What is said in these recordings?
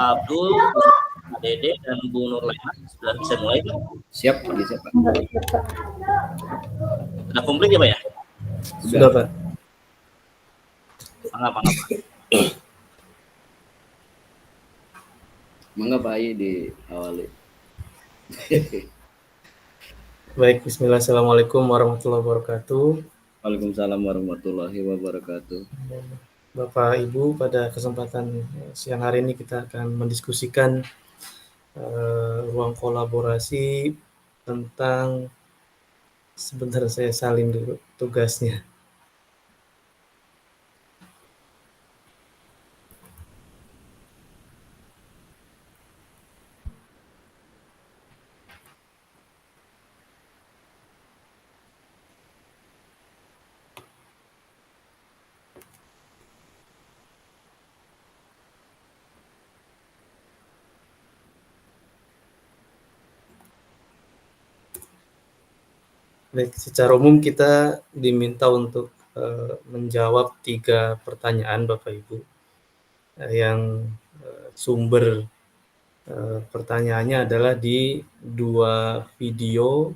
Abdul, Bu Dede, dan Bu Nurlena sudah bisa mulai, Pak? Siap, siap, Pak. Sudah komplit ya, Pak ya? Sudah, Pak. Mangga, Pak. Mangga Pak Ayi diawali. Baik, bismillah. Assalamualaikum warahmatullahi wabarakatuh. Waalaikumsalam warahmatullahi wabarakatuh. Bapak Ibu, pada kesempatan siang hari ini kita akan mendiskusikan ruang kolaborasi tentang, sebentar saya salin dulu tugasnya. Baik, secara umum kita diminta untuk menjawab 3 pertanyaan Bapak Ibu, yang sumber pertanyaannya adalah di 2 video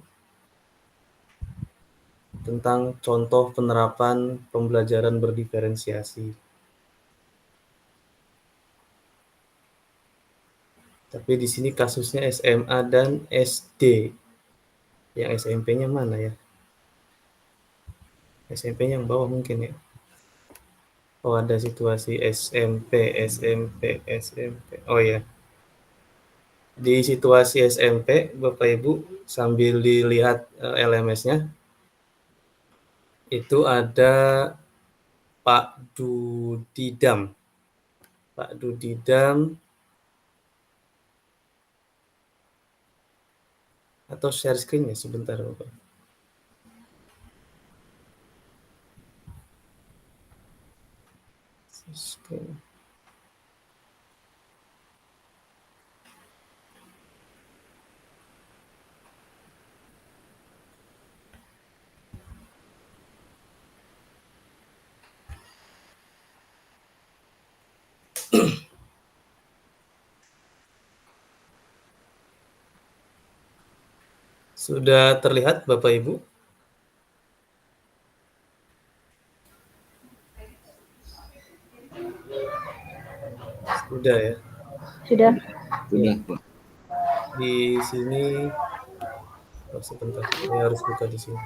tentang contoh penerapan pembelajaran berdiferensiasi. Tapi di sini kasusnya SMA dan SD. Yang SMP-nya mana ya? SMP-nya yang bawah mungkin ya. Oh, ada situasi SMP. Oh ya. Di situasi SMP, Bapak Ibu, sambil dilihat LMS-nya, itu ada Pak Dudidam. Pak Dudidam, atau share screen ya, sebentar Bapak. Screen. Sudah terlihat Bapak Ibu? Sudah ya? Sudah. Sudah, Pak. Di sini, sebentar, saya harus buka di sini.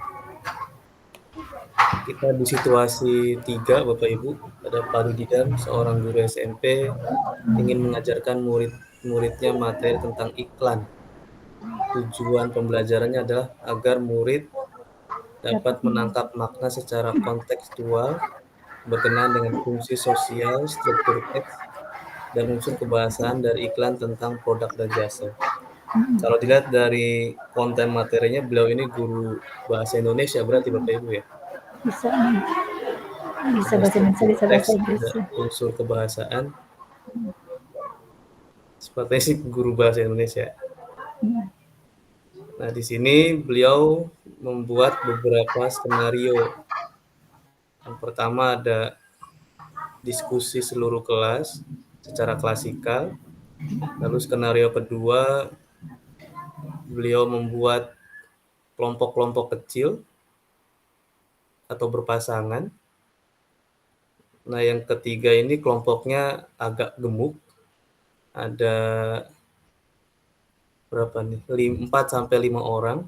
Kita di situasi 3 Bapak Ibu, ada Pak Dudidam, seorang guru SMP, ingin mengajarkan murid-muridnya materi tentang iklan. Tujuan pembelajarannya adalah agar murid dapat menangkap makna secara kontekstual berkenaan dengan fungsi sosial, struktur teks, dan unsur kebahasaan dari iklan tentang produk dan jasa. Kalau dilihat dari konten materinya, beliau ini guru bahasa Indonesia berarti Bapak Ibu ya? Bisa Ada bahasa Indonesia, bisa bahasa teks, Inggris. ada unsur kebahasaan. Sepertinya sih guru bahasa Indonesia. Nah, di sini beliau membuat beberapa skenario. Yang pertama ada diskusi seluruh kelas secara klasikal. Lalu skenario kedua, beliau membuat kelompok-kelompok kecil atau berpasangan. Nah, yang ketiga ini kelompoknya agak gemuk. Ada berapa nih? 4-5 orang.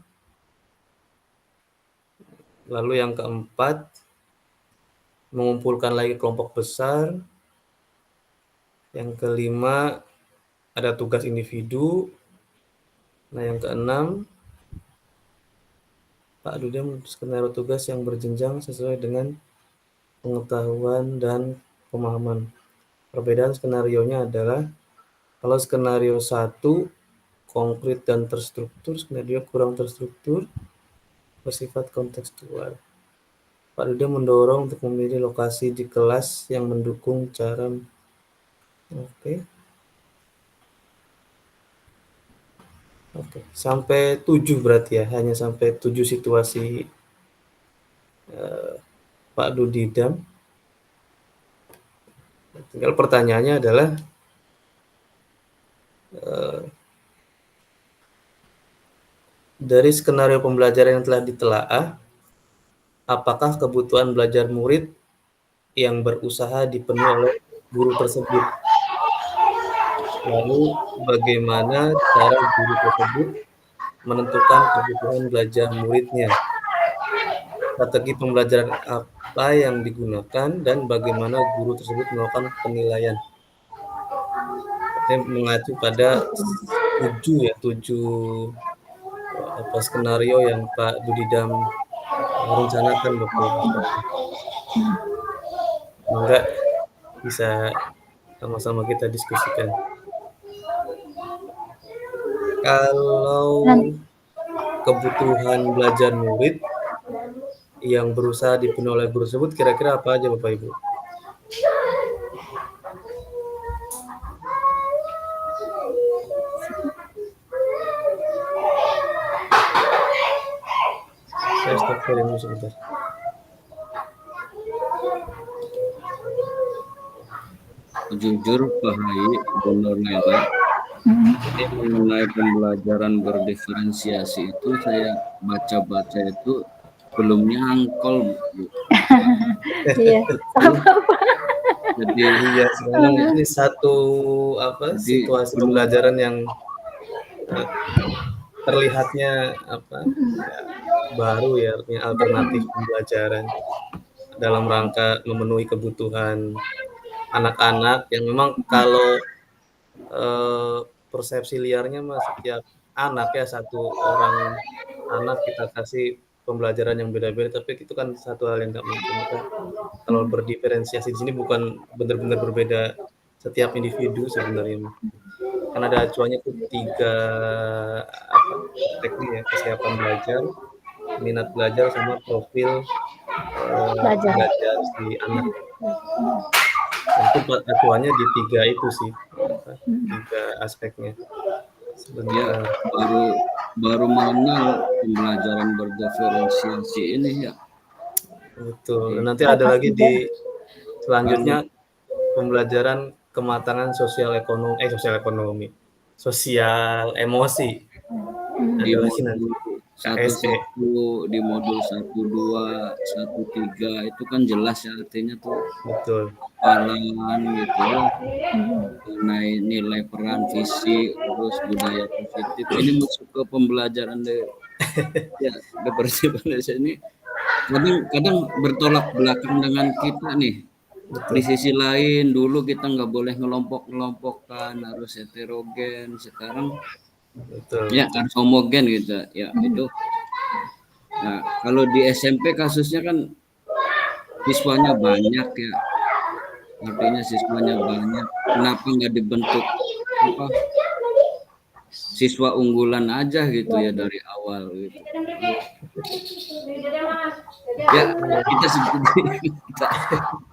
Lalu yang keempat, mengumpulkan lagi kelompok besar. Yang kelima, ada tugas individu. Nah, yang keenam, Pak Dudam, skenario tugas yang berjenjang sesuai dengan pengetahuan dan pemahaman. Perbedaan skenarionya adalah, kalau skenario 1 konkret dan terstruktur, skenario kurang terstruktur, bersifat kontekstual. Pak Dudam mendorong untuk memilih lokasi di kelas yang mendukung cara. Oke, sampai 7 berarti ya, hanya sampai 7 situasi Pak Dudidam. Tinggal pertanyaannya adalah, Dari skenario pembelajaran yang telah ditelaah, apakah kebutuhan belajar murid yang berusaha dipenuhi oleh guru tersebut? Lalu bagaimana cara guru tersebut menentukan kebutuhan belajar muridnya? Strategi pembelajaran apa yang digunakan dan bagaimana guru tersebut melakukan penilaian? Artinya mengacu pada 7 skenario yang Pak Budidam rencanakan Bapak Ibu. Enggak bisa sama-sama kita diskusikan. Kalau kebutuhan belajar murid yang berusaha dipenuhi oleh guru tersebut kira-kira apa aja Bapak Ibu? Saya stop sharing dulu sebentar. Jujur Pak Hai, Bu Nurlela, ini mengenai pembelajaran berdiferensiasi itu saya baca-baca itu belum nyangkol, Bu. Iya, Jadi Iya, sebenarnya ini satu situasi pembelajaran yang terlihatnya baru ya, artinya alternatif pembelajaran dalam rangka memenuhi kebutuhan anak-anak yang memang kalau persepsi liarnya mas setiap anak ya, satu orang anak kita kasih pembelajaran yang beda-beda, tapi itu kan satu hal yang nggak mungkin. Kita kalau berdiferensiasi di sini bukan benar-benar berbeda setiap individu sebenarnya, karena ada acuannya itu 3 teknik ya, kesiapan belajar, minat belajar, sama profil belajar si anak. Itu acuannya di 3 itu sih, 3 aspeknya. ya baru mengenal pembelajaran berdiferensiasi ini ya. Betul. Nanti ada lagi di selanjutnya pembelajaran kematangan sosial emosi. Ada lagi nanti di modul 1, 2, 1, 3 itu kan jelas ya, artinya tuh betul palangan gitu ya, mengenai nilai peran fisik, terus budaya positif. Ini masuk ke pembelajaran diversifikasi ini kadang bertolak belakang dengan kita nih. Di sisi lain dulu kita nggak boleh ngelompok-ngelompokkan, harus heterogen. Sekarang betul ya harus homogen gitu ya. Itu nah kalau di SMP kasusnya kan siswanya banyak ya, artinya siswanya banyak, kenapa nggak dibentuk siswa unggulan aja gitu ya dari awal gitu ya.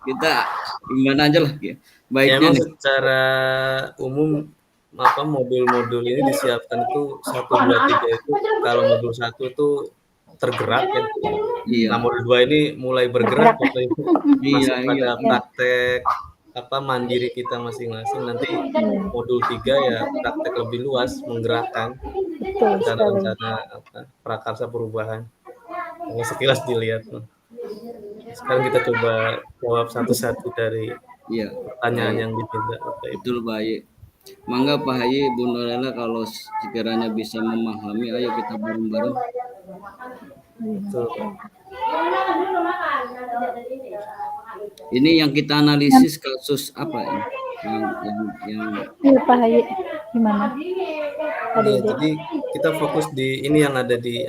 Kita gimana aja lah ya, baiknya ya, nih. Secara umum modul-modul ini disiapkan itu 1, 2, 3 itu kalau modul 1 itu tergerak ya. Iya. Nah, modul 2 ini mulai bergerak Iya, pada praktek mandiri kita masing-masing. Nanti modul 3 ya praktek lebih luas, menggerakkan rencana prakarsa perubahan. Yang sekilas dilihat. Sekarang kita coba jawab satu-satu dari pertanyaan yang diminta. Betul baik. Mangga Pak Hayi, Bu Nurlela, kalau sekiranya bisa memahami, ayo kita bareng-bareng. Betul. Ini yang kita analisis kasus apa ya? Iya Pak Hayi, gimana? Jadi kita fokus di ini yang ada di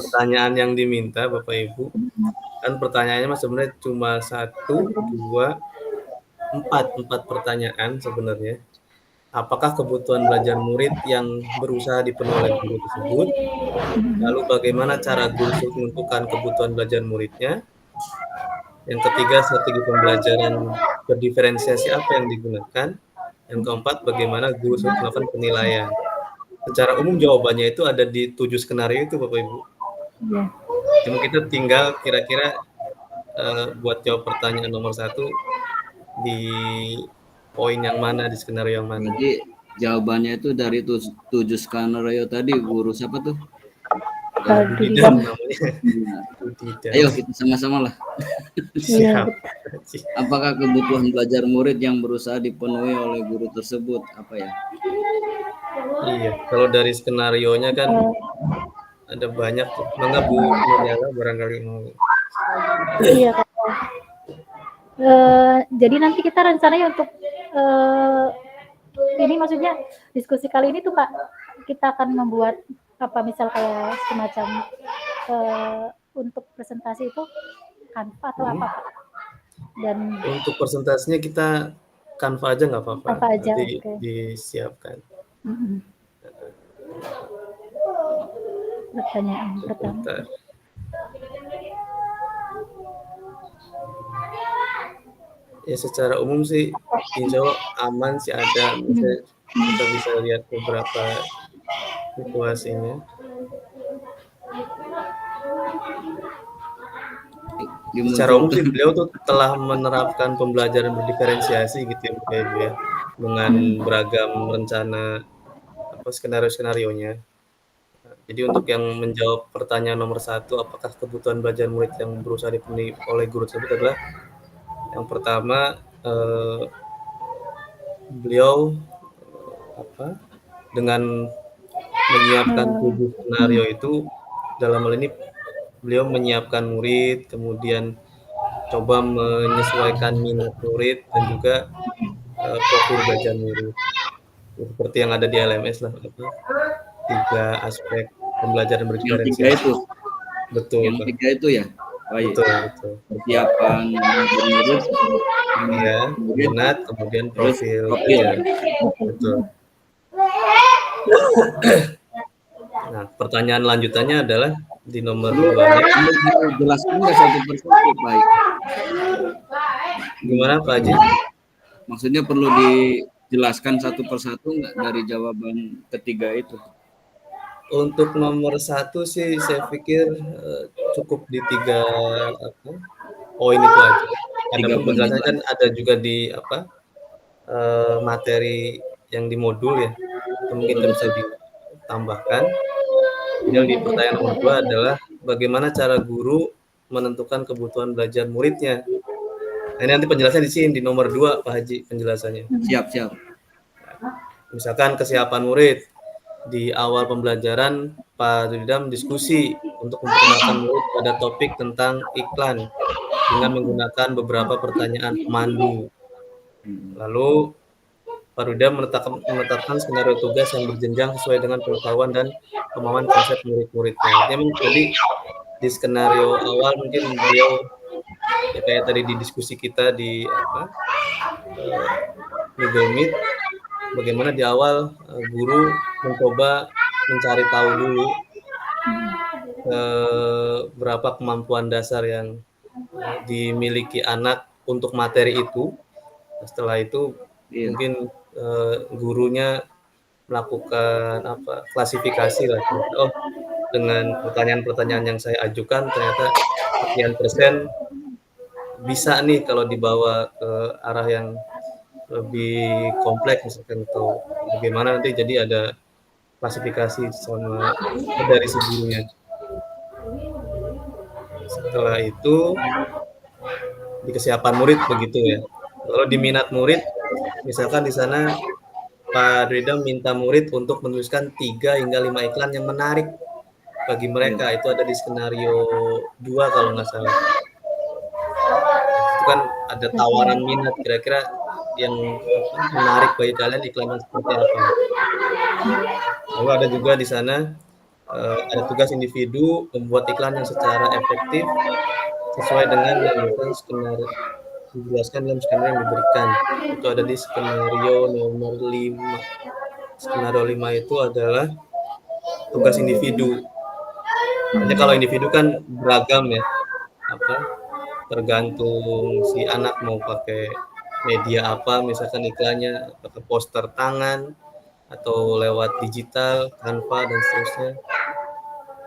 pertanyaan yang diminta Bapak Ibu. Kan pertanyaannya mas sebenarnya cuma 1, 2, 4 pertanyaan sebenarnya. Apakah kebutuhan belajar murid yang berusaha dipenuhi oleh guru tersebut? Lalu bagaimana cara guru menentukan kebutuhan belajar muridnya? Yang ketiga, strategi pembelajaran berdiferensiasi apa yang digunakan? Yang keempat, bagaimana guru melakukan penilaian? Secara umum jawabannya itu ada di 7 skenario itu Bapak Ibu. Cuma kita tinggal kira-kira buat jawab pertanyaan nomor 1 di poin yang mana di skenario yang mana. Jadi jawabannya itu dari 7 skenario tadi, guru siapa tuh? Budidam namanya. Nah, Budidam. ayo kita sama-sama lah. Siap. Apakah kebutuhan belajar murid yang berusaha dipenuhi oleh guru tersebut? Apa ya? Iya, kalau dari skenarionya kan ada banyak tuh. Mangga Bu Muriana barangkali mau. Iya, Kak. Jadi nanti kita rencananya untuk ini maksudnya diskusi kali ini tuh Kak, kita akan membuat apa misal kayak semacam untuk presentasi itu Canva atau apa Pak? Dan untuk presentasinya kita Canva aja nggak apa-apa. Canva aja, nanti oke. disiapkan. Pertanyaan pertama. Bentar. Ya secara umum sih insya Allah aman sih ada. Misalnya kita bisa lihat beberapa situasinya. Secara umum sih beliau tuh telah menerapkan pembelajaran berdiferensiasi gitu ya Bapak Ibu ya, dengan beragam rencana apa skenario-skenarionya. Jadi untuk yang menjawab pertanyaan nomor 1, apakah kebutuhan belajar murid yang berusaha dipenuhi oleh guru tersebut adalah yang pertama beliau dengan menyiapkan 7 skenario itu, dalam hal ini beliau menyiapkan murid, kemudian coba menyesuaikan minat murid dan juga profil belajar murid. Seperti yang ada di LMS lah, 3 aspek pembelajaran berdiferensiasi. Yang 3 itu. Betul. Yang 3 itu ya. Baik. Betul. Persiapan murid, ya, minat, kemudian profil. Ya. Betul. Nah, pertanyaan lanjutannya adalah di nomor 2-nya. Jelaskan nggak satu persatu, baik. Gimana Pak Haji? Maksudnya perlu dijelaskan satu persatu nggak dari jawaban ketiga itu? Untuk nomor 1 sih saya pikir cukup di 3 poin itu aja. Ada penjelasan kan ada juga di materi yang di modul ya. Mungkin bisa ditambahkan. Yang di pertanyaan nomor 2 adalah bagaimana cara guru menentukan kebutuhan belajar muridnya. Nah, ini nanti penjelasan di sini di nomor 2 Pak Haji penjelasannya. Siap. Misalkan kesiapan murid. Di awal pembelajaran Pak Dudam diskusi untuk memperkenalkan murid pada topik tentang iklan dengan menggunakan beberapa pertanyaan pemandu. Lalu Pak Dudam menetapkan skenario tugas yang berjenjang sesuai dengan pengetahuan dan pemahaman konsep murid-muridnya. Jadi di skenario awal mungkin beliau ya kayak tadi di diskusi kita di Google Meet, bagaimana di awal guru mencoba mencari tahu dulu berapa kemampuan dasar yang dimiliki anak untuk materi itu. Setelah itu mungkin gurunya melakukan klasifikasi lah. Oh, dengan pertanyaan-pertanyaan yang saya ajukan ternyata sekian persen bisa nih kalau dibawa ke arah yang lebih kompleks misalkan, atau bagaimana nanti jadi ada klasifikasi sama dari si gurunya. Setelah itu di kesiapan murid begitu ya. Kalau di minat murid, misalkan di sana Pak Rida minta murid untuk menuliskan 3 hingga 5 iklan yang menarik bagi mereka. Itu ada di skenario 2 kalau nggak salah. Itu kan ada tawaran minat, kira-kira yang menarik bagi kalian iklan seperti apa. Lalu ada juga di sana ada tugas individu membuat iklan yang secara efektif sesuai dengan yang dijelaskan dalam skenario yang diberikan. Itu ada di skenario nomor 5. Skenario 5 itu adalah tugas individu. Hanya kalau individu kan beragam ya, tergantung si anak mau pakai media apa, misalkan iklannya pakai poster tangan atau lewat digital, Canva dan seterusnya,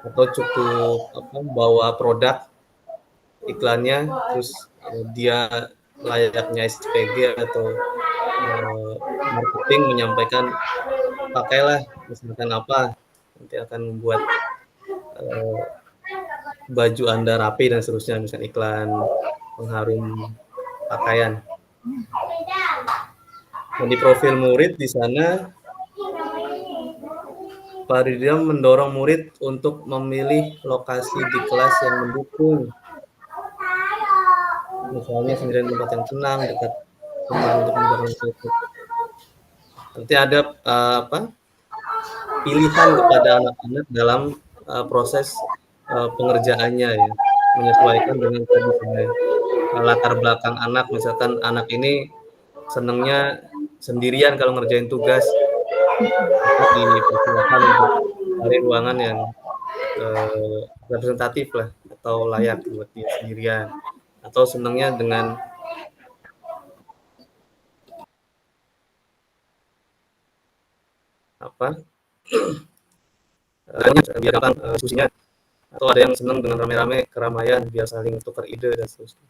atau cukup bawa produk iklannya terus dia layaknya SPG atau marketing menyampaikan pakailah misalkan apa, nanti akan membuat baju Anda rapi dan seterusnya, misalnya iklan pengharum pakaian. Dan di profil murid di sana Pak Ridwan mendorong murid untuk memilih lokasi di kelas yang mendukung. Misalnya sendirian tempat yang tenang, dekat teman untuk menjalankan itu. Nanti ada pilihan kepada anak-anak dalam proses pengerjaannya ya, menyesuaikan dengan latar belakang anak. Misalkan anak ini senangnya sendirian kalau ngerjain tugas, dipersilakan untuk cari ruangan yang representatif lah atau layak buat dia sendirian, atau senangnya dengan biar gampang diskusinya, atau ada yang senang dengan rame-rame keramaian biar saling tukar ide dan seterusnya.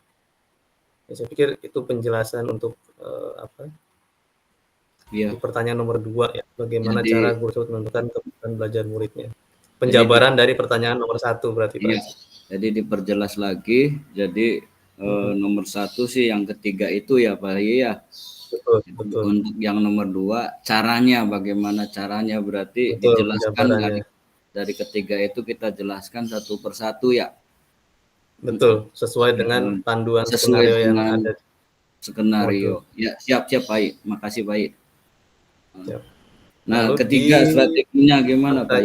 Ya, saya pikir itu penjelasan untuk di pertanyaan nomor 2 ya, bagaimana cara guru tersebut menentukan kebutuhan belajar muridnya. Penjabaran dari pertanyaan nomor 1 berarti Pak. Jadi diperjelas lagi. Jadi nomor 1 sih, yang ketiga itu ya Pak ya. Betul. Untuk yang nomor 2 caranya, bagaimana caranya, berarti dijelaskan dari ketiga itu kita jelaskan satu persatu ya. Betul, sesuai dengan panduan skenario yang ada. Skenario. Ya, siap Pak. Makasih Pak. Nah, ketiga strateginya gimana Pak?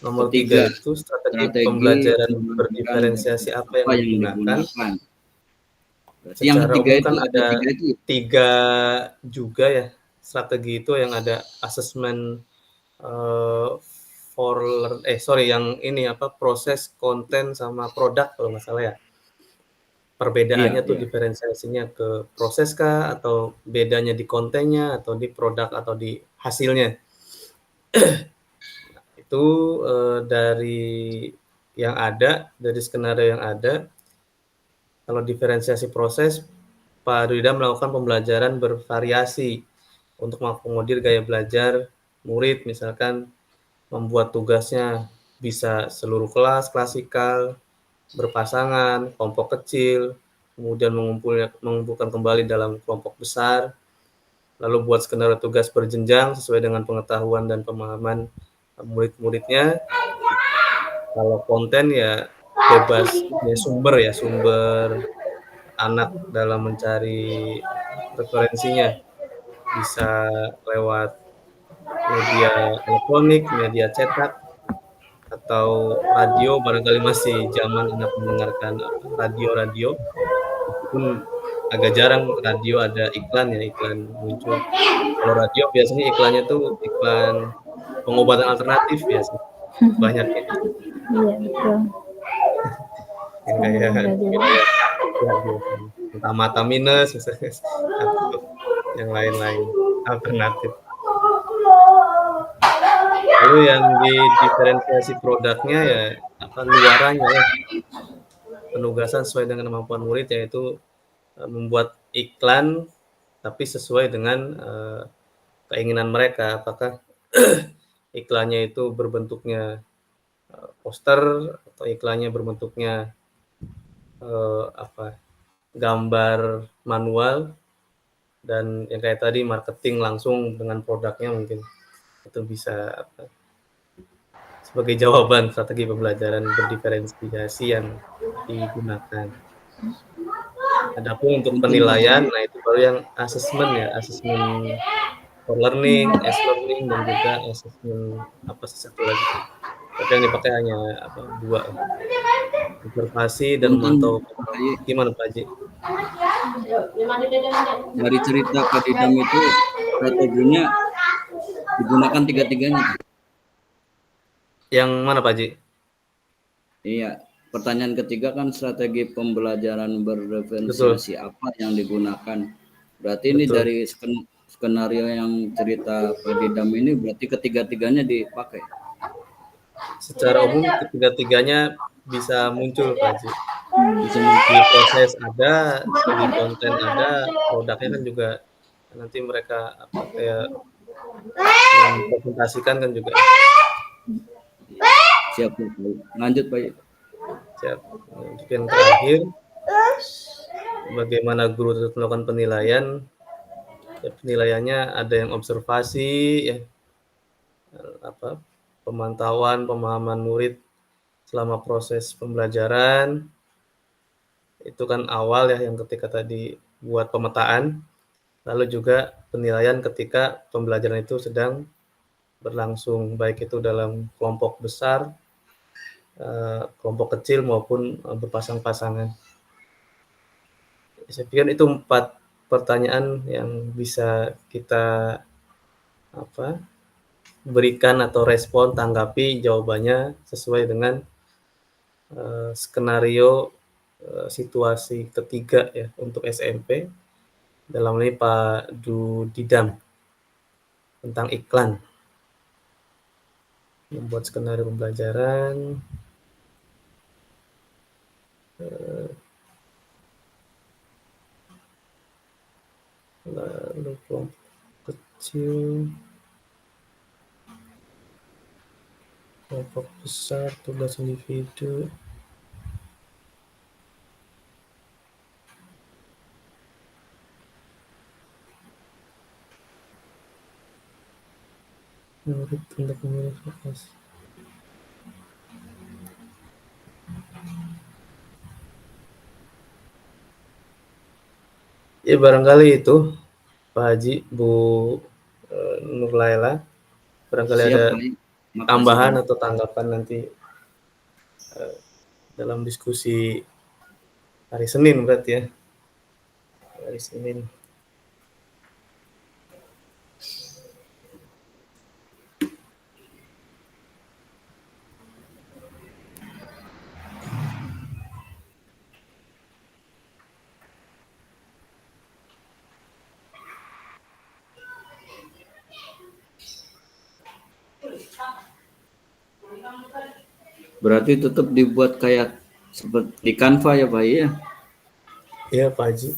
Nomor 3 itu strategi pembelajaran berdiferensiasi apa yang digunakan. Yang ketiga itu kan ada 3 juga ya strategi itu, yang ada assessment yang ini proses, konten sama produk kalau nggak salah ya. Perbedaannya diferensiasinya ke proses kah, atau bedanya di kontennya, atau di produk, atau di hasilnya. Itu dari yang ada, dari skenario yang ada. Kalau diferensiasi proses, Pak Rida melakukan pembelajaran bervariasi untuk mengakomodir gaya belajar murid, misalkan membuat tugasnya bisa seluruh kelas, klasikal, berpasangan, kelompok kecil, kemudian mengumpulkan kembali dalam kelompok besar, lalu buat skenario tugas berjenjang sesuai dengan pengetahuan dan pemahaman murid-muridnya. Kalau konten ya bebas ya, sumber anak dalam mencari referensinya bisa lewat media elektronik, media cetak, atau radio. Barangkali masih zaman anak mendengarkan radio, meskipun agak jarang radio ada iklan muncul. Kalau radio biasanya iklannya tuh iklan pengobatan alternatif biasanya banyak ya. Iya betul. Entah mata minus misalnya, atau yang lain-lain alternatif. Lalu yang di diferensiasi produknya ya luarannya ya, penugasan sesuai dengan kemampuan murid, yaitu membuat iklan tapi sesuai dengan keinginan mereka. Apakah iklannya itu berbentuknya poster, atau iklannya berbentuknya gambar manual, dan yang kayak tadi marketing langsung dengan produknya, mungkin itu bisa sebagai jawaban strategi pembelajaran berdiferensiasi yang digunakan. Adapun untuk penilaian, nah itu baru yang assessment for learning, learning, dan juga assessment satu lagi. Tapi yang dipakai hanya 2, observasi dan memantau. Gimana Pak Haji? Dari cerita Pak Didam itu strateginya digunakan tiga-tiganya. Yang mana Pak Haji? Iya, pertanyaan ketiga kan strategi pembelajaran berdiferensiasi apa yang digunakan. Berarti ini dari skenario yang cerita Pak Didam ini berarti ketiga-tiganya dipakai. Secara umum ketiga-tiganya bisa muncul Pak Haji. Bisa muncul, di proses ada, di konten ada, produknya kan juga Nanti mereka kayak mempresentasikan kan juga. Siap, Pak. Lanjut, Pak. Siap. Untuk yang terakhir, bagaimana guru tetap melakukan penilaian? Ya, penilaiannya ada yang observasi, ya, pemantauan, pemahaman murid selama proses pembelajaran. Itu kan awal ya, yang ketika tadi buat pemetaan. Lalu juga penilaian ketika pembelajaran itu sedang berlangsung, baik itu dalam kelompok besar, kelompok kecil maupun berpasang-pasangan. Saya pikir itu 4 pertanyaan yang bisa kita berikan atau respon, tanggapi jawabannya sesuai dengan skenario situasi ketiga ya untuk SMP. Dalam ini Pak Didam tentang iklan. Membuat skenario pembelajaran. Lalu kelompok kecil, kelompok besar, tugas individu. Murid untuk memilih vokasi. Ya barangkali itu Pak Haji, Bu Nur Laila, barangkali Siap, ada Pak. Makasih, tambahan Pak. atau tanggapan nanti dalam diskusi hari Senin berarti ya. Hari Senin. Berarti tetap dibuat kayak seperti di Canva ya, Pak ya? Iya Pak Haji.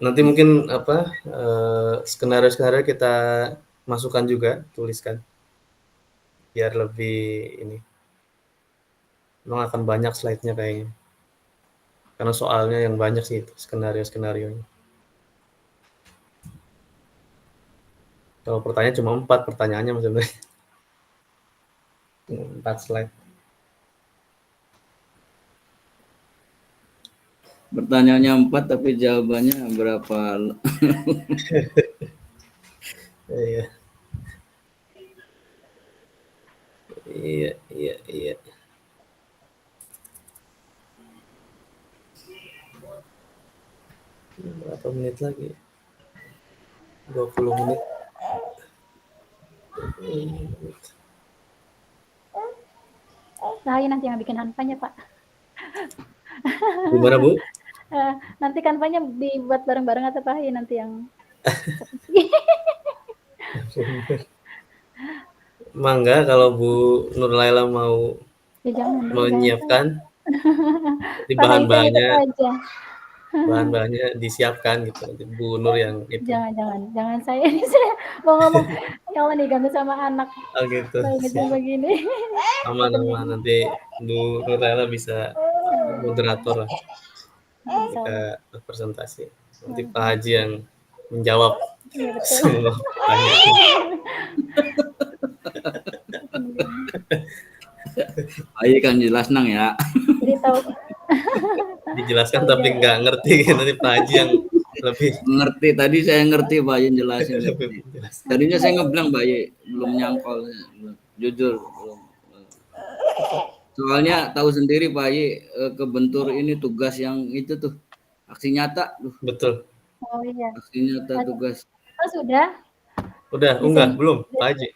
Nanti mungkin skenario-skenario kita masukkan juga, tuliskan. Biar lebih ini. Memang akan banyak slide-nya kayaknya. Karena soalnya yang banyak sih itu, skenario-skenarionya. Kalau pertanyaan cuma 4 pertanyaannya maksudnya. 4 slide. Pertanyaannya 4 tapi jawabannya berapa? Iya. Iya. Berapa menit lagi? 20 menit. Nah, nanti yang bikin hanpanya, Pak. Gimana, Bu? Nanti kanvanya dibuat bareng-bareng atau Pak nanti yang Mangga kalau Bu Nur Laila mau ya jangan menyiapkan di Pak bahan-bahannya aja. bahan-bahannya disiapkan gitu, nanti Bu Nur yang itu. Jangan saya ini saya mau ngomong ya Allah diganggu sama anak. Oh gitu. Begini. Aman nanti Bu Nur Laila bisa moderator lah ketika presentasi. Nanti Pak Haji yang menjawab semua pertanyaan. Ayo kan jelas nang ya. Jadi tahu. Dijelaskan tapi nggak ngerti, nanti Pak Haji yang lebih ngerti. Tadi saya ngerti Pak Yin jelasin. Tadinya saya ngebilang Pak Yin belum nyangkol, jujur belum. Soalnya tahu sendiri Pak Yin kebentur ini tugas yang itu tuh aksi nyata. Betul. Oh iya. Aksi nyata tugas. Oh, sudah? Udah unggah belum Pak Haji?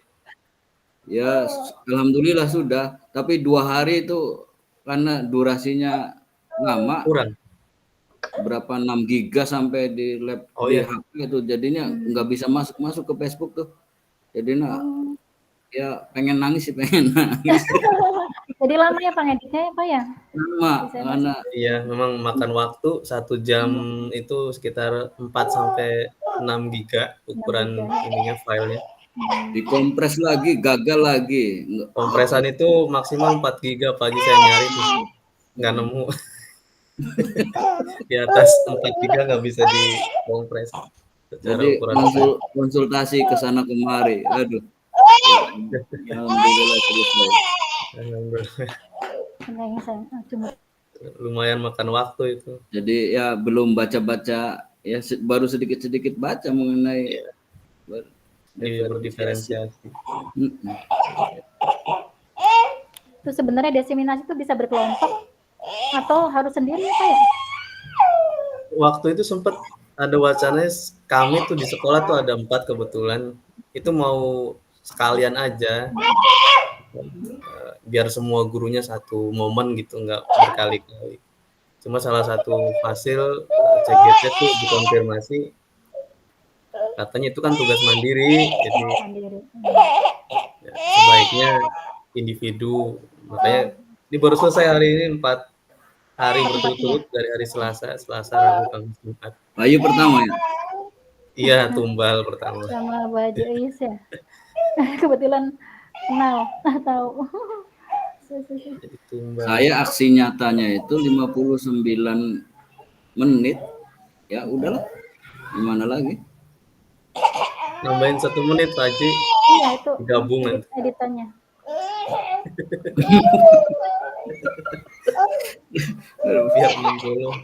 Ya, alhamdulillah sudah. Tapi 2 hari itu karena durasinya lama. Kurang. Berapa 6 giga sampai di lab di HP itu, jadinya nggak bisa masuk ke Facebook tuh. Jadinya ya pengen nangis sih, pengen nangis. Jadi lama ya Pak ngeditnya ya Pak ya? Lama karena iya memang makan waktu 1 jam itu sekitar 4 sampai 6 giga ukuran 6 giga. ininya filenya. Dikompres lagi, gagal lagi. Kompresan itu maksimal 4 giga Pak Haji, saya nyari tuh nggak nemu. Di atas 4 giga nggak bisa dikompres secara Jadi ukuran file. konsultasi ke sana kemari. Aduh. Ya, alhamdulillah selesai. Alhamdulillah. Yang saya cuma Lumayan makan waktu itu. Jadi ya belum baca-baca, ya baru sedikit-sedikit baca mengenai Berdiferensiasi. itu sebenarnya diseminasi itu bisa berkelompok atau harus sendiri apa ya? Waktu itu sempat ada wacananya kami tuh di sekolah tuh ada 4 kebetulan. Itu mau sekalian aja biar semua gurunya satu momen gitu, nggak berkali-kali. Cuma salah satu hasil CGT tuh dikonfirmasi katanya itu kan tugas mandiri, jadi Sendiri. ya, sebaiknya individu. Makanya ini baru selesai hari ini 4 hari berturut-turut dari hari Selasa, Rabu, Kamis, Jumat. Bayu pertama ya. Iya, tumbal pertama. Sama Bu Haji Iis ya. Kebetulan kenal, tahu. Jadi tumbal. Saya aksi nyatanya itu 59 menit. Ya udahlah. Gimana lagi? Nambahin 1 menit Pak Haji, Iya itu gabungan. editannya. Biar menggolong.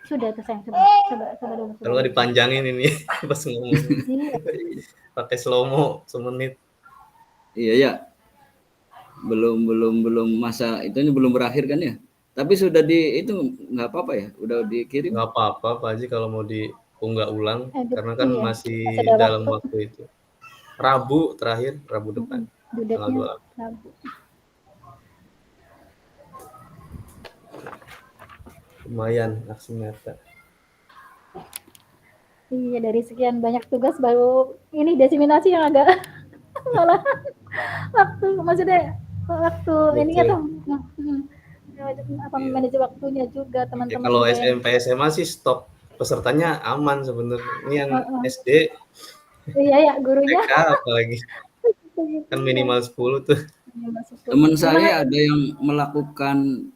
Sudah tuh sayang, coba dulu. Kalau nggak dipanjangin ini pas ngomong. Iya. Pakai slow-mo semenit. Iya ya. Belum masa itunya belum berakhir kan ya. Tapi sudah itu nggak apa-apa ya. Udah dikirim. Nggak apa-apa Pak Haji kalau mau diunggah ulang karena kan Iya, masih ada dalam waktu. waktu itu. Rabu terakhir, Rabu depan. Tanggal Dudetnya 28. Rabu. Lumayan aksi nyata. Iya, dari sekian banyak tugas baru ini diseminasi yang agak malah maksudnya waktu ininya tuh apa manajer waktunya juga Ya, teman-teman kalau juga yang SMP SMA sih stok pesertanya aman sebenarnya. Ini yang SD, iya ya gurunya TK apalagi kan minimal 10 tuh. Teman saya ada yang melakukan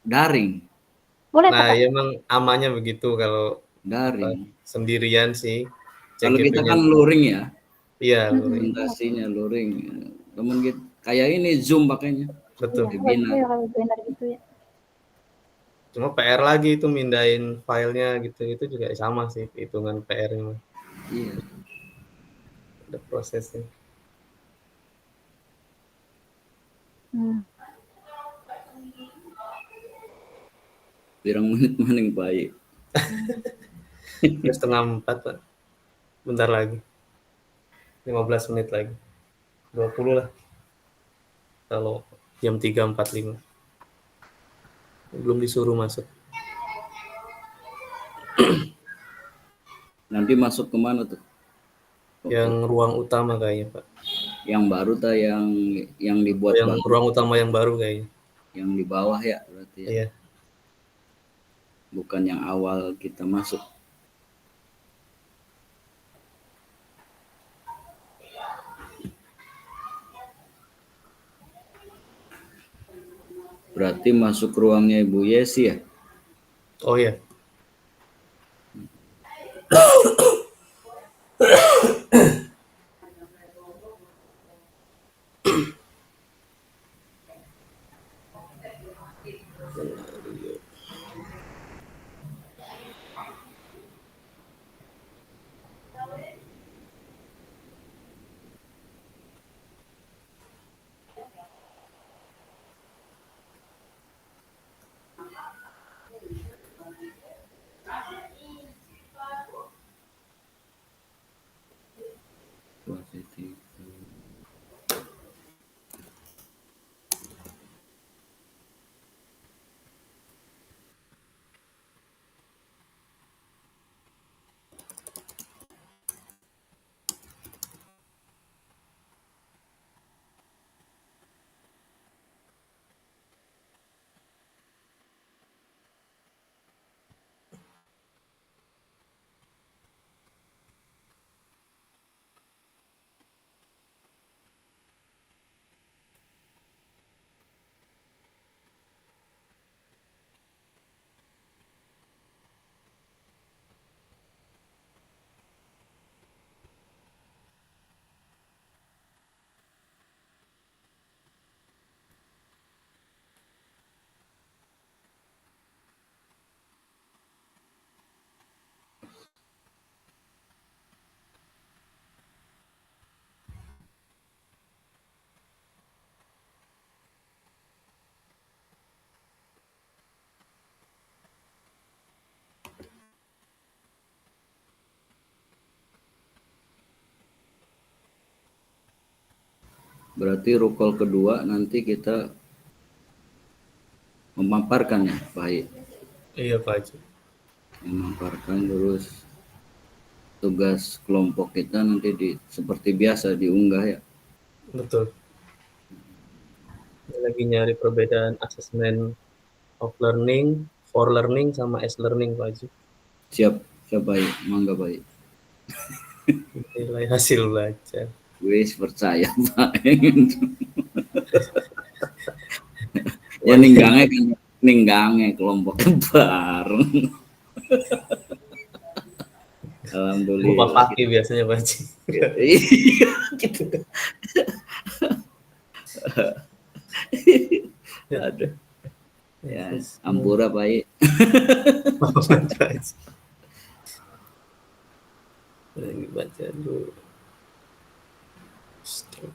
daring. boleh Nah, Pak? ya emang amannya begitu kalau Daring. sendirian sih. Kalau kita CGP-nya kan luring ya. iya, luring. Presentasinya luring. Temen kita kayak ini Zoom pakainya. Betul. Webinar. Iya, kalau webinar gitu ya. Cuma PR lagi itu mindahin filenya gitu. Itu juga sama sih hitungan PR-nya. Iya. Ada prosesnya. Pirang menit maning baik. Udah 3:30 Pak. Bentar lagi. 15 menit lagi. 20 lah. Kalau jam 3.45. Belum disuruh masuk. Nanti masuk kemana tuh? Yang ruang utama kayaknya Pak. Yang baru tuh yang dibuat Yang baru. ruang utama yang baru kayaknya. Yang di bawah ya berarti ya. Iya. Bukan yang awal kita masuk. Berarti masuk ruangnya Ibu Yesi ya? Oh iya. Berarti rukol kedua nanti kita memaparkan ya Pak Hai. Iya Pak Haji. Memaparkan, terus tugas kelompok kita nanti seperti biasa diunggah ya. Betul. Ini lagi nyari perbedaan asesmen of learning, for learning sama as learning Pak Haji. Siap, siap Pak Hai. Mangga Pak Hai. Nilai hasil belajar. Wis percaya Pak. Ya ninggange kan, ninggange kelompok bareng. Lupa Alhamdulillah. pakai biasanya Pak Haji. Iya, gitu. Aduh. Ya, ampura Pak Hai. Pak Haji. Lagi baca dulu. Stop.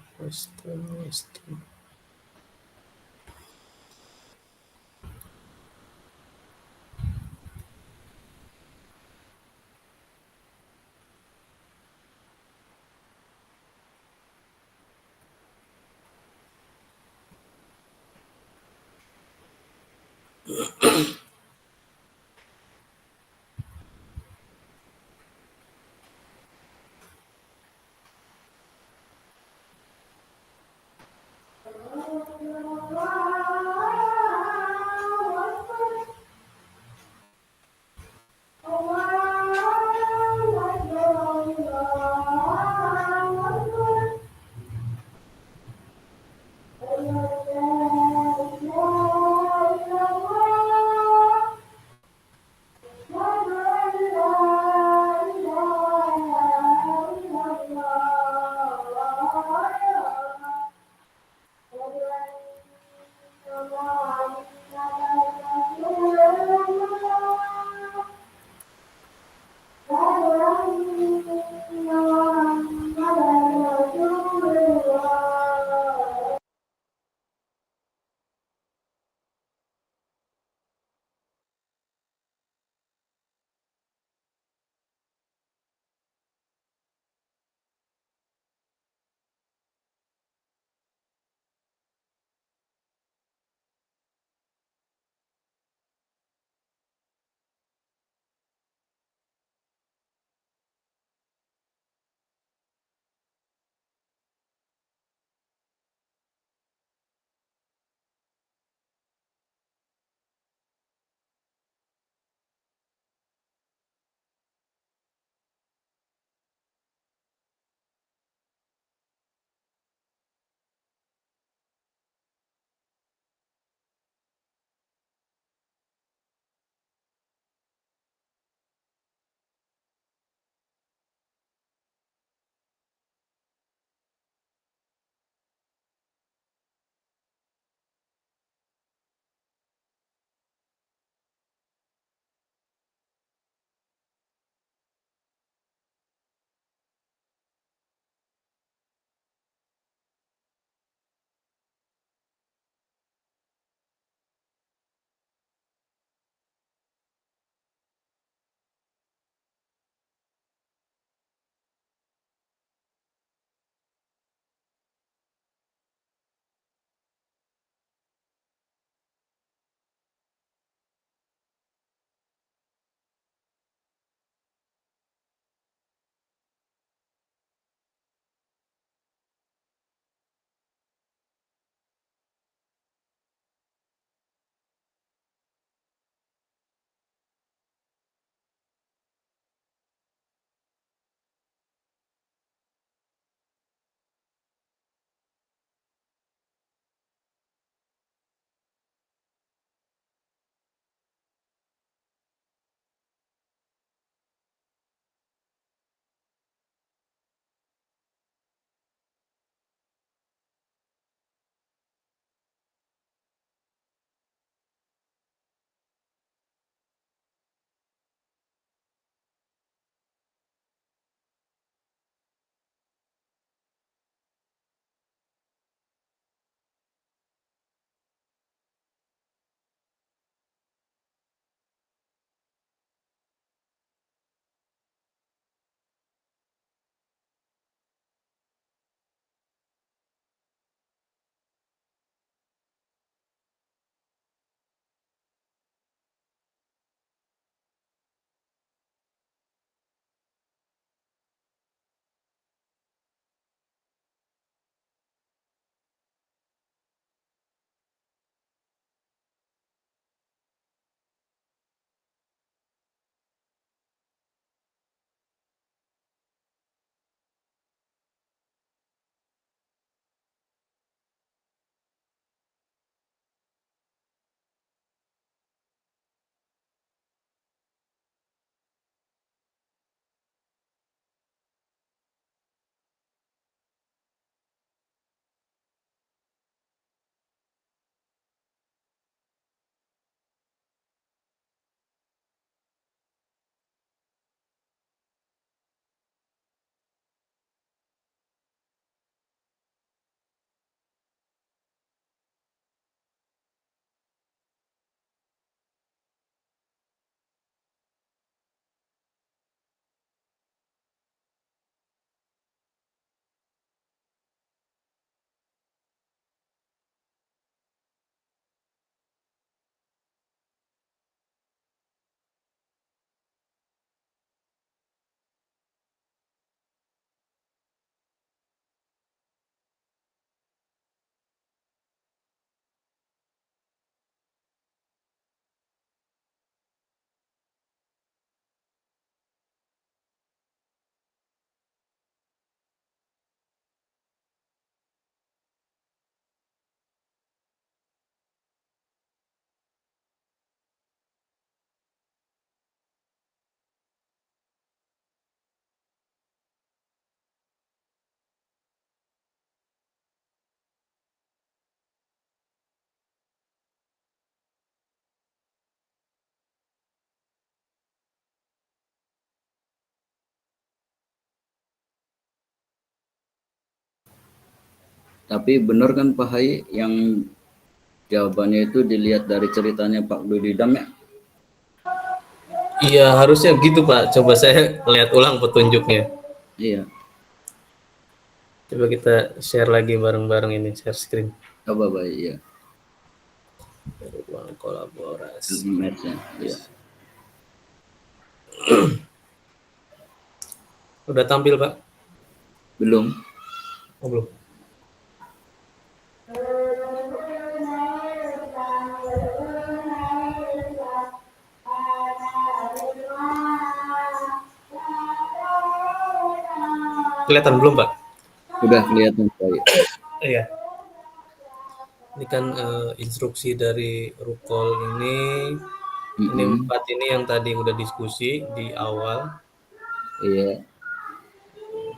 Tapi benar kan Pak Hai yang jawabannya itu dilihat dari ceritanya Pak Dudidam ya? Iya, harusnya gitu Pak. Coba saya lihat ulang petunjuknya. Iya, Coba kita share lagi bareng-bareng ini, share screen. coba Pak. Iya, Ruang kolaborasi. LMS-nya. Iya. Udah tampil Pak? Belum. Oh, belum. Kelihatan belum Pak? Udah kelihatan Pak. Iya. Ini kan instruksi dari Rukol ini. Ini 4 ini yang tadi udah diskusi di awal. Iya.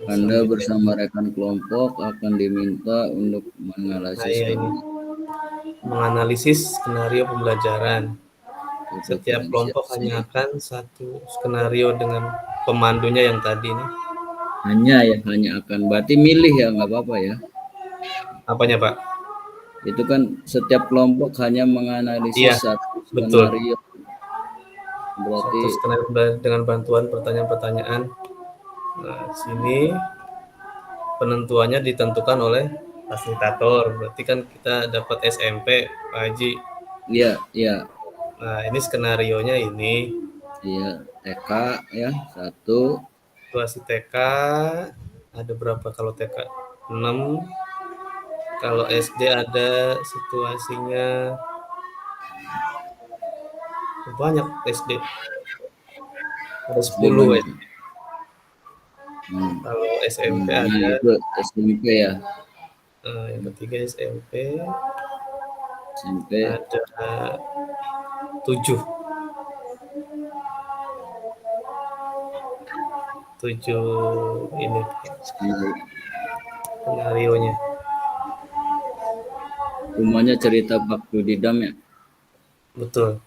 Anda bersama rekan kelompok akan diminta untuk menganalisis Nah, ini menganalisis skenario pembelajaran. Setiap kelompok hanya akan satu skenario dengan pemandunya yang tadi nih. hanya akan berarti milih ya, nggak apa-apa ya. Apanya Pak? Itu kan setiap kelompok hanya menganalisis Iya, satu betul. skenario. Berarti Satu skenario dengan bantuan pertanyaan-pertanyaan. Nah, sini penentuannya ditentukan oleh fasilitator. Berarti kan kita dapat SMP, Pak Haji. iya, iya. Nah, ini skenarionya ini. Iya, TK ya, 1. Situasi TK ada berapa kalau TK? 6. Kalau SD ada situasinya banyak SD. Ada 10 banyak. SD. Kalau SMP Nah, ada itu SMP ya. yang ketiga SMP SMP ada 7 ini skenario-nya. rumahnya cerita Pak Dudidam ya. Betul.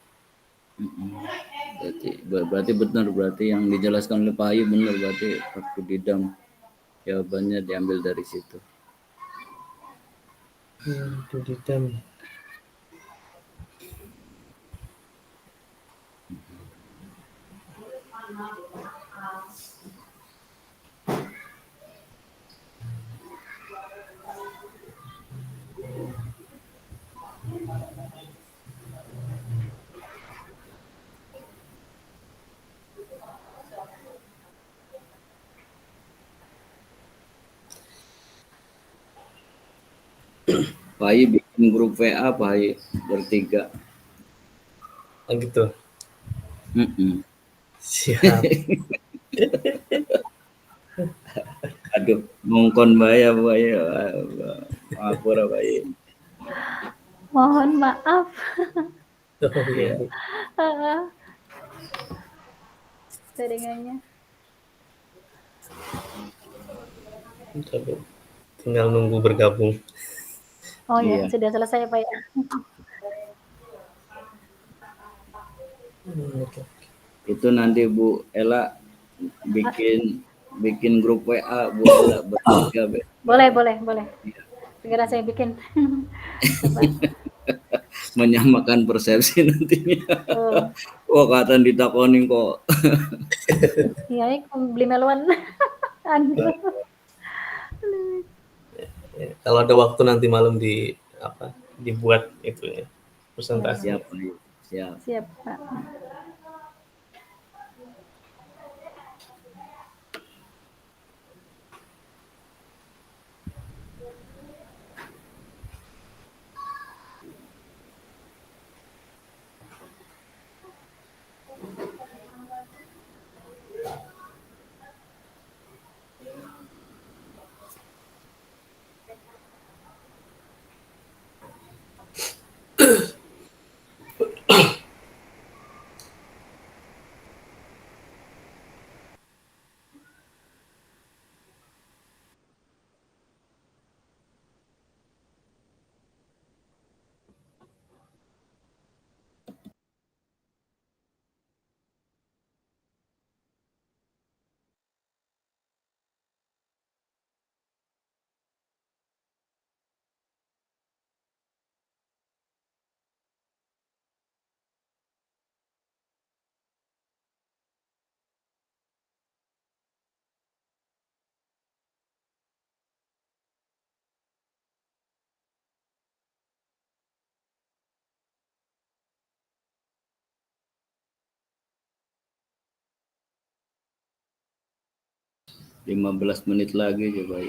Berarti benar, berarti yang dijelaskan oleh Pak Ayu benar, berarti Pak Dudidam jawabannya diambil dari situ. Dudidam. Pak Ayu bikin grup WA Pak Ayu bertiga. Oh gitu. Siap. Aduh, ngongkon bahaya Pak Ayu. Maafura Pak Ayu. Mohon maaf. Oh iya. Jaringannya. Tinggal nunggu bergabung. Oh ya, Iya. sudah selesai Pak ya. Itu nanti Bu Ella bikin grup WA Bu Ella bertiga. Boleh. Segera saya bikin. Menyamakan persepsi nantinya. Oh. Kata ditakonin kok. Iya, ini beli meluan. Kalau ada waktu nanti malam dibuat itu ya presentasi. Siap, siap. Siap Pak. 15 menit lagi coba.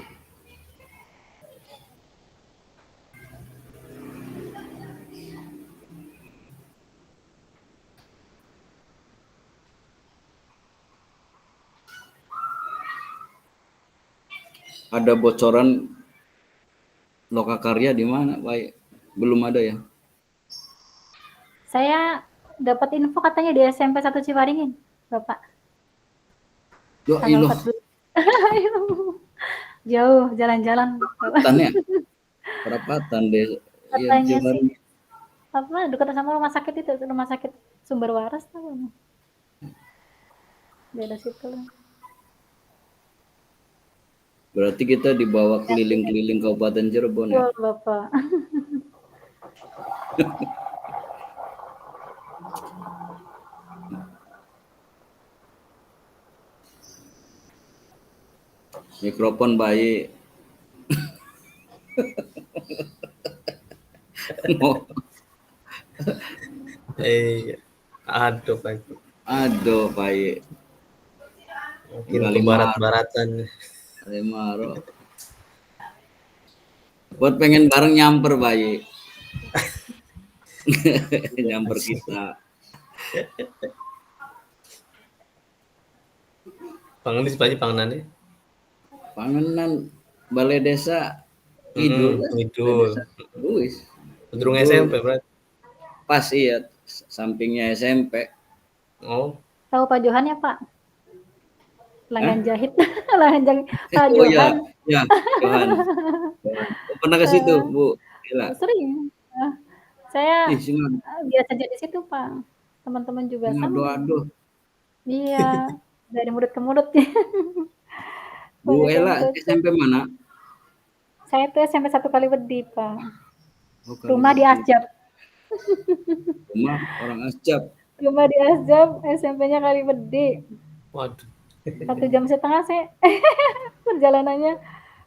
Ada bocoran Lokakarya di mana, Pak? Belum ada ya? Saya dapat info katanya di SMP 1 Ciwaringin, Bapak. Ya Tanggal ilah, 14. Jauh jalan-jalan. perapatan ya? Perapatan deh. Ya, Katanya Jawa. sih apa dekat sama rumah sakit itu, rumah sakit Sumber Waras tahu. Daerah situ lah. Berarti kita dibawa keliling-keliling Kabupaten Cirebon ya? Betul, Bapak. Mikrofon baik. Mau- Aduh, Pak Ibu. Aduh, baik. Mungkin Gali ke barat-baratan. Maro. Buat pengen bareng nyamper, baik. Nyamper kita. Pangenis Pak Haji, panganannya? Panganan Balai Desa Idul. Idul. Luis. Gedung SMP berarti. Pas iya, sampingnya SMP. Oh, Tahu Pak Johan ya, Pak? Langgan jahit. Langgan jahit. Pak Oh ya, Johan. ya, Johan. Pernah ke situ, Bu? Gila. Sering. Saya Ih, singa, biasa jadi situ, Pak. Teman-teman juga sama. aduh. Iya, dari mulut ke mulut. Bu Banyak yang Ela, cocok. SMP mana? Saya tuh SMP 1 Kaliwedi, Pak. Oh, Rumah di Kaliwedi. Asjab. Rumah orang Asjab. Rumah di Asjab, SMP-nya Kaliwedi. waduh. 1,5 jam saya perjalanannya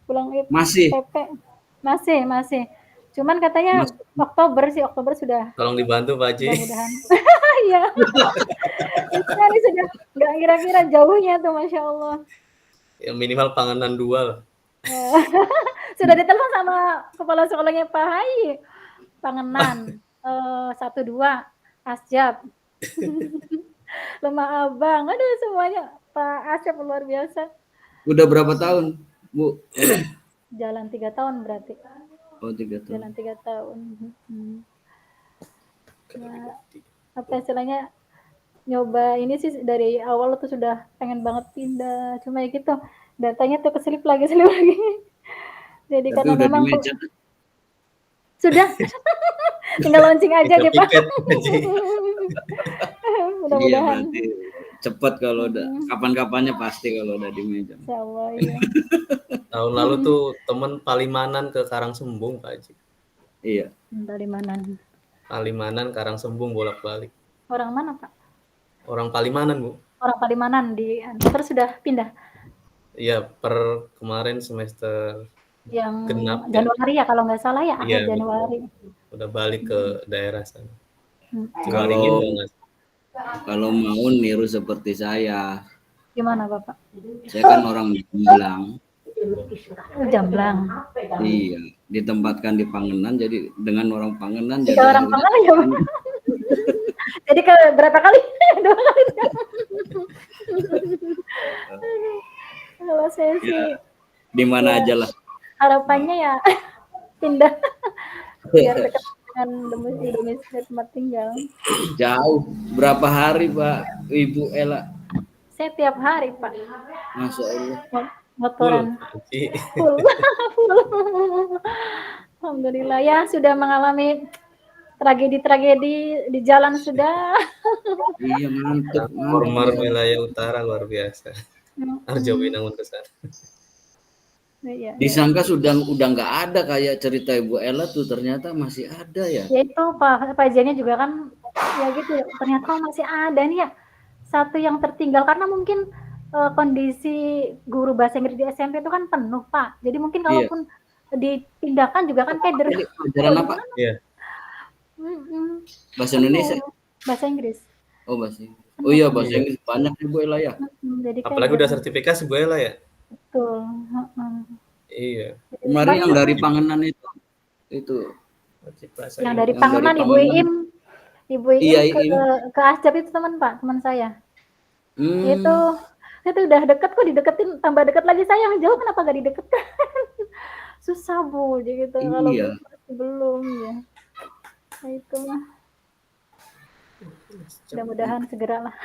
pulang itu Masih. PP. Masih. Cuman katanya Oktober sudah Tolong dibantu Pak Haji. mudah-mudahan. Iya. Ini sudah nggak kira-kira jauhnya tuh, Masya Allah. Ya, minimal panganan 2 lah. Sudah ditelepon sama kepala sekolahnya Pak Hai. Pangenan 1-2 Asjab. Lemah Abang. Aduh semuanya Pak Asjab luar biasa. Udah berapa tahun, Bu? Jalan 3 tahun berarti. Oh, 3 tahun. Jalan 3 tahun. Nah, apa istilahnya nyoba ini sih dari awal tuh sudah pengen banget pindah. Cuma ya gitu datanya tuh keselip lagi. Jadi Tapi karena udah di memang meja. sudah tinggal launching aja Tinggal gitu. pipet, Pak Haji. Iya, Mudah-mudahan. berarti cepat kalau udah kapan-kapannya pasti kalau udah di meja. Insyaallah ya. Tahun lalu tuh temen Palimanan ke Karangsembung Pak Haji. Iya. Dari mana? Palimanan, Karangsembung bolak-balik. Orang mana, Pak? Orang Palimanan, Bu. Orang Palimanan terus sudah pindah Iya, per kemarin semester yang genap ya. Januari ya kalau nggak salah ya, Iya, akhir Januari. Udah balik ke daerah sana. Kalau Ciwaringin banget. kalau mau niru seperti saya Gimana, Bapak? kan orang Jamblang. Jamblang. Iya, ditempatkan di Pangenan, jadi dengan orang Pangenan jadi Tiga orang Pangenan ya, Pak? Jadi ke berapa kali? 2 kali. Kalau saya sih di mana aja lah. harapannya ya pindah biar dekat dengan domisili tempat tinggal. Jauh. Berapa hari, Pak, Ibu Ela? Saya tiap hari, Pak, Masya Allah. motoran. Haji. Full. Alhamdulillah ya sudah mengalami tragedi-tragedi di jalan sudah. Iya, mantap. Transformer wilayah utara luar biasa. Arjo Winangun ke sana. Iya. Disangka udah nggak ada kayak cerita Ibu Ela tuh, ternyata masih ada ya. Ya itu Pak Jenny juga kan ya gitu. Ternyata masih ada nih ya. Satu yang tertinggal karena mungkin kondisi guru bahasa Inggris di SMP itu kan penuh, Pak. Jadi mungkin kalaupun dipindahkan juga kan keder. Jadi pelajaran apa? Iya. Bahasa Indonesia. Bahasa Inggris. Oh, bahasa Inggris. Oh iya, bahasa Inggris banyak Ibu Ela ya. Jadi Apalagi udah sertifikasi Bu Ella ya. betul. Heeh. Iya, Kemarin yang Banyak dari Panganan itu wajib bahasa yang Inggris. dari yang dari Panganan, Ibu Panganan. Iim, Ibu Iya, Iim Iim. ke Asjab itu Pak, teman saya. Itu Hmm, udah deket kok dideketin, tambah deket lagi sayang jauh kenapa gak dideketin? Susah Bu, jadi gitu kalau iya. belum ya. Nah, itulah mudah-mudahan segeralah.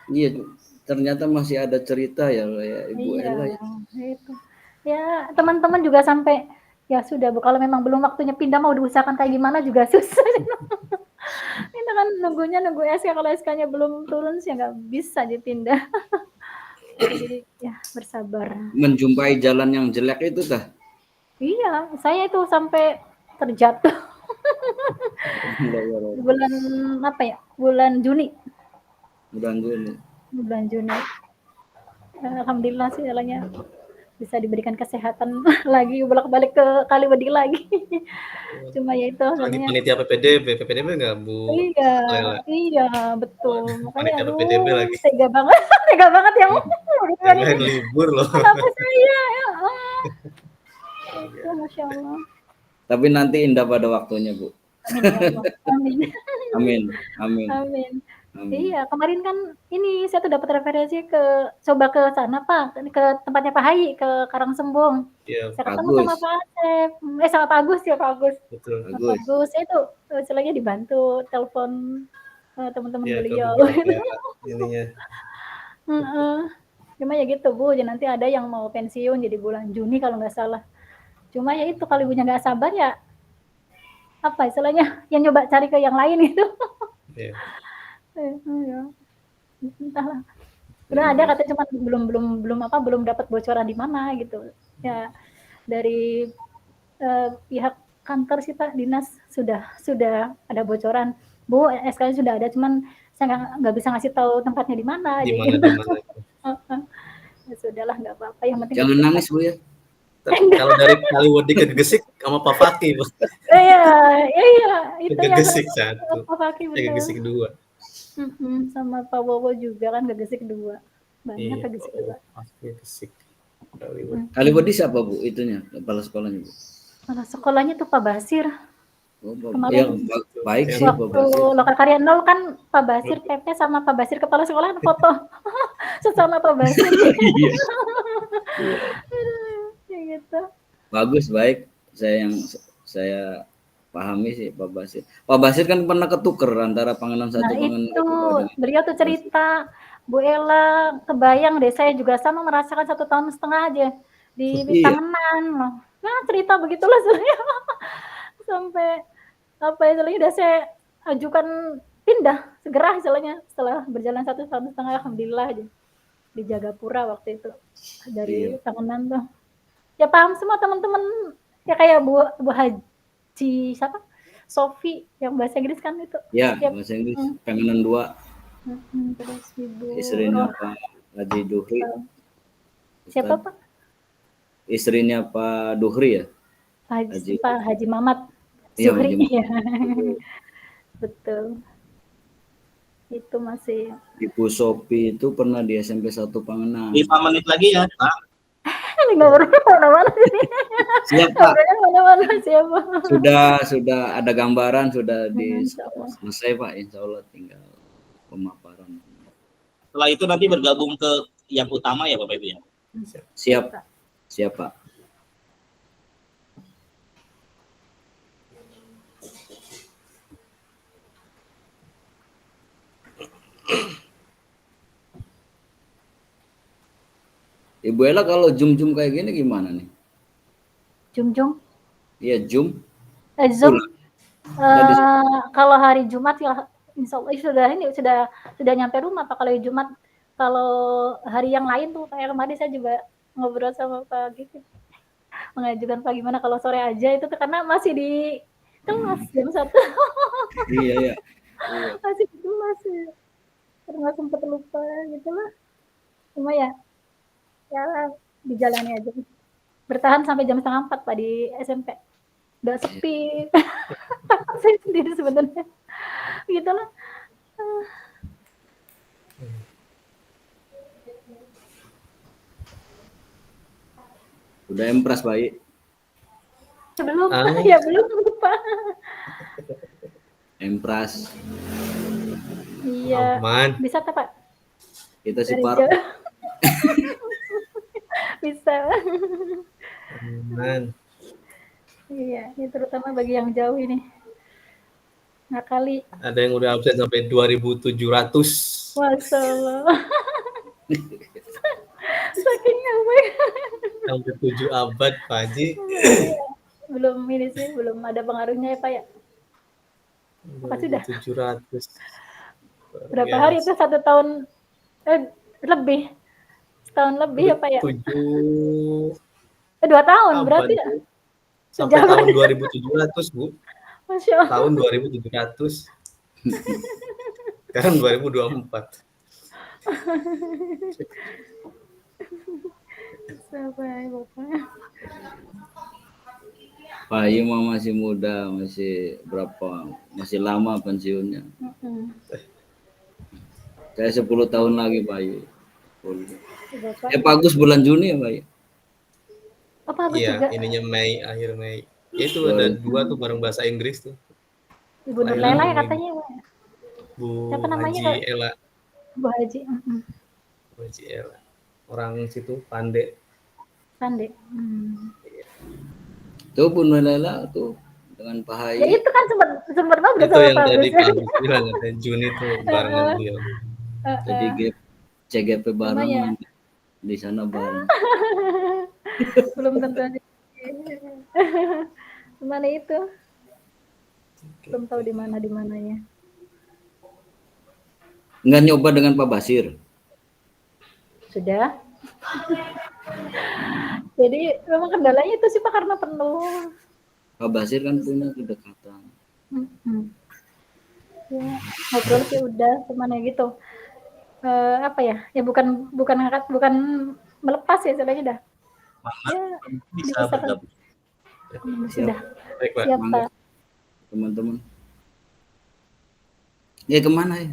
Iya, ternyata masih ada cerita ya, Ibu Iya, Ella ya. itu. Ya, teman-teman juga sampai ya sudah Bu, kalau memang belum waktunya pindah mau diusahakan kayak gimana juga susah. Itu kan nunggu SK, kalau SK-nya belum turun sih nggak bisa dipindah. Jadi ya bersabar. Menjumpai jalan yang jelek itu tah. Iya, saya itu sampai terjatuh bulan apa ya? Bulan Juni. Bulan Juni. Bulan Juni. Alhamdulillah sih jalannya bisa diberikan kesehatan lagi bolak-balik ke Kaliwadi lagi. Cuma ya itu Lagi soalnya panitia PPDB nggak Bu iya, Lela? iya betul. Waduh, Makanya panitia PPDB aduh lagi. tega banget, tega banget ya. Yang lain libur loh. Kenapa saya ya? Itu Masya Allah. Tapi nanti indah pada waktunya, Bu. Amin ya Allah. Amin. Amin. Amin. Amin. Amin. Iya, kemarin kan ini saya tuh dapat referensi coba ke sana Pak, ke tempatnya Pak Hai, ke Karangsembung. Iya, Saya ketemu sama Bagus. Pak Asep, sama Pak Agus ya Pak Agus. betul. Pak Bagus. Agus, saya tuh istilahnya dibantu telepon teman-teman Iya, ke beliau. beberapa ininya. Heeh. Cuma ya gitu Bu, jadi nanti ada yang mau pensiun jadi bulan Juni kalau nggak salah. Cuma ya itu kalau ibunya nggak sabar ya apa istilahnya yang nyoba cari ke yang lain itu. Iya. Ya. Entahlah. Udah ada katanya cuma belum dapat bocoran di mana gitu. Ya dari pihak kantor sih Pak dinas sudah ada bocoran. Bu, SK sudah ada cuman saya nggak bisa ngasih tahu tempatnya di mana Di aja mana gitu. di mana. Ya sudahlah nggak apa-apa yang penting Jangan nangis, Bu ya. Kalau dari Kaliwadi ke Gesik sama Pak Fakih, Bu. iya itu Ke yang Gesik satu. Pak Fakih Ke betul. Gesik 2. Sama Pak Wowo juga kan ke Gesik 2. Banyak Iya, ke Gesik 2. pasti Gesik. Kaliwadi. Kaliwadi siapa, Bu? Itunya, kepala sekolahnya, Bu. Kalau sekolahnya tuh Pak Basir. Oh, Kemarin baik sih, Pak waktu Basir. lokal karya 0 kan Pak Basir PP sama Pak Basir kepala sekolah foto sesama Pak Basir. Iya. Kayak gitu. Bagus, baik. Saya pahami sih Pak Basir. Pak Basir kan pernah ketuker antara Panganan Nah satu Panganan itu kedua. beliau tuh cerita Bu Ella kebayang deh saya juga sama merasakan 1,5 tahun aja di Iya. Panganan. Nah cerita begitulah sebenarnya sampai apa istilahnya udah saya ajukan pindah segera istilahnya setelah berjalan 1,5 tahun alhamdulillah aja di Jagapura waktu itu dari Panganan tuh. Ya paham semua teman-teman ya kayak Bu Haji siapa? Sofi yang bahasa Inggris kan itu. Ya, Yep. bahasa Inggris. Panganan 2. Terus Ibu Istrinya Pak Haji Duhri. siapa Pak? Istrinya Pak Duhri ya? Pak Haji Mamat. Iya, Zuhri. Haji Ya. Betul. Itu masih Ibu Sopi itu pernah di SMP 1 Panganan. 5 menit lagi ya, Pak. ini nomor mana-mana sini. Siap, Pak. Mana-mana siapa? Sudah ada gambaran, sudah Insyaallah. selesai, Pak. Insya Allah tinggal pemaparan. Setelah itu nanti bergabung ke yang utama ya Bapak Ibu ya. Siap. Siap, Pak. Ibu Ella kalau Zoom kayak gini gimana nih? Jum. Iya, Zoom. Zoom. Kalau hari Jumat ya Insya Allah sudah nyampe rumah Pak kalau Jumat. Kalau hari yang lain tuh kayak kemarin saya juga ngobrol sama Pak gitu. Mengajukan Pak gimana kalau sore aja itu tuh karena masih di kelas jam 1. Iya. Masih di kelas ya. Karena sempat lupa gitu lah. Cuma ya dijalani aja. Bertahan sampai jam 3:30 Pak di SMP. Udah sepi. Saya sendiri sebenarnya. Gitu lah. Udah empras baik. Belum, Ah. ya belum Pak. Empras. Iya, Aman. bisa tak Pak? Kita si Dari Par. jauh. Bisa. Aman. Iya, ini terutama bagi yang jauh ini. Ngakali. Ada yang udah absen sampai 2.700. Masya Allah. Saking apa ya? Sampai 7 abad, Pak Haji. Belum ini sih, belum ada pengaruhnya ya Pak ya. Apa sudah? 2.700. Berapa hari itu 1 tahun lebih? Setahun lebih ya Pak ya? 7 2 tahun abad, berarti ya? Bu. Sampai Sejauh tahun ini. 2700, Bu. Masya Allah. Tahun 2700. Sekarang 2024. Sampai Bapak. Pak Ayu mah masih muda, masih berapa? Masih lama pensiunnya. Saya 10 tahun lagi Pak Ayu. Bapak. Pak Agus bulan Juni ya Pak Ayu? Apa Agus Iya, juga? ininya Mei, akhir Mei. Itu ada 2 tuh bareng bahasa Inggris tuh. Ibu Nur Lahiran Lela ya Mei. katanya Pak. Bu Siapa namanya, Haji Kak? Ela. Bu Haji. Bu Haji Ela. Orang situ Pande. Sande. Tuh Bu Lela tuh dengan Pak Ya Hayu. itu kan sempat ngobrol Itu sama yang Pak tadi Agus. Pak Agus bilang katanya Juni tuh barengan beliau. Jadi CGP bareng ya. nanti di sana bareng. Belum tentu aja. Mana itu? Belum tahu di mananya. Nggak nyoba dengan Pak Basir. Sudah. Jadi memang kendalanya itu sih Pak karena penuh. Pak Basir kan punya kedekatan. Ya, ngobrol sih udah cuman ya gitu. Apa ya? Ya bukan melepas ya istilahnya dah. Ya, Bisa kan. bergabung. Sudah. Baik, Pak. Siap Pak. Teman-teman. Ya kemana ya?